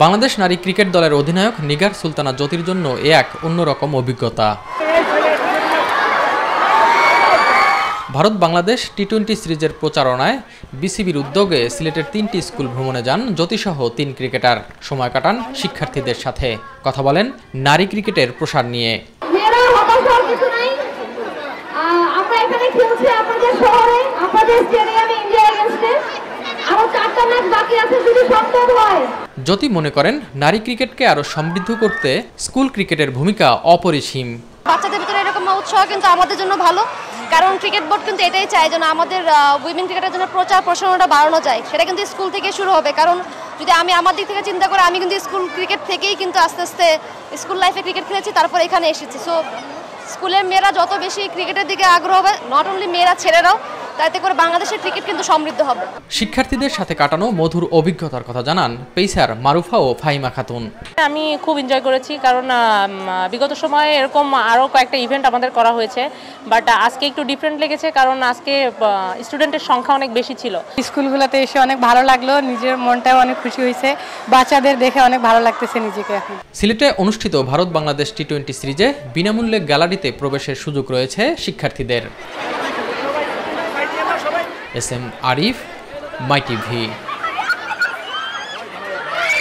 বাংলাদেশ নারী ক্রিকেট দলের অধিনায়ক নিগার সুলতানা জ্যোতির জন্য এ এক অন্যরকম অভিজ্ঞতা। ভারত বাংলাদেশ টি-20 সিরিজের প্রচারণায় বিসিবির উদ্যোগে সিলেটের 3টি স্কুল ভ্রমণে যান জ্যোতিসহ 3 ক্রিকেটার। সময় কাটান শিক্ষার্থীদের সাথে, কথা বলেন নারী ক্রিকেটের প্রসার নিয়ে। জ্যোতি মনে করেন নারী ক্রিকেটকে আরো সমৃদ্ধ করতে স্কুল ক্রিকেটের ভূমিকা অপরিসীম। বাচ্চাদের ভিতরে এরকম উৎসাহ কিন্তু আমাদের জন্য ভালো, কারণ ক্রিকেট বোর্ড কিন্তু এটাই চায় যেন আমাদের উইমেন ক্রিকেটের জন্য প্রচার প্রসারণাটা বাড়ানো যায়। সেটা কিন্তু স্কুল থেকে শুরু হবে, কারণ যদি আমি আমার দিক থেকে চিন্তা করি, আমি কিন্তু স্কুল ক্রিকেট থেকেই কিন্তু আস্তে আস্তে স্কুল লাইফে ক্রিকেট খেলেছি, তারপর এখানে এসেছি। সো স্কুলের মেয়েরা যত বেশি ক্রিকেটের দিকে আগ্রহ হবে, নট অনলি মেয়েরা, ছেলেরাও, তাতে করে বাংলাদেশের ক্রিকেট কিন্তু সমৃদ্ধ হবে। শিক্ষার্থীদের সাথে কাটানো মধুর অভিজ্ঞতার কথা জানান পেসার মারুফা ও ফাহিমা খাতুন। আমি খুব এনজয় করেছি, কারণ বিগত সময়ে এরকম আরও কয়েকটা ইভেন্ট আমাদের করা হয়েছে, বাট আজকে একটু ডিফারেন্ট লেগেছে, কারণ আজকে স্টুডেন্টের সংখ্যা অনেক বেশি ছিল। স্কুলগুলোতে এসে অনেক ভালো লাগলো, নিজের মনটাও অনেক খুশি হয়েছে, বাচ্চাদের দেখে অনেক ভালো লাগতেছে নিজেকে। এখন সিলেটে অনুষ্ঠিত ভারত বাংলাদেশ টি-20 সিরিজে বিনামূল্যে গ্যালারিতে প্রবেশের সুযোগ রয়েছে শিক্ষার্থীদের। এস এম আরিফ, মাই টিভি।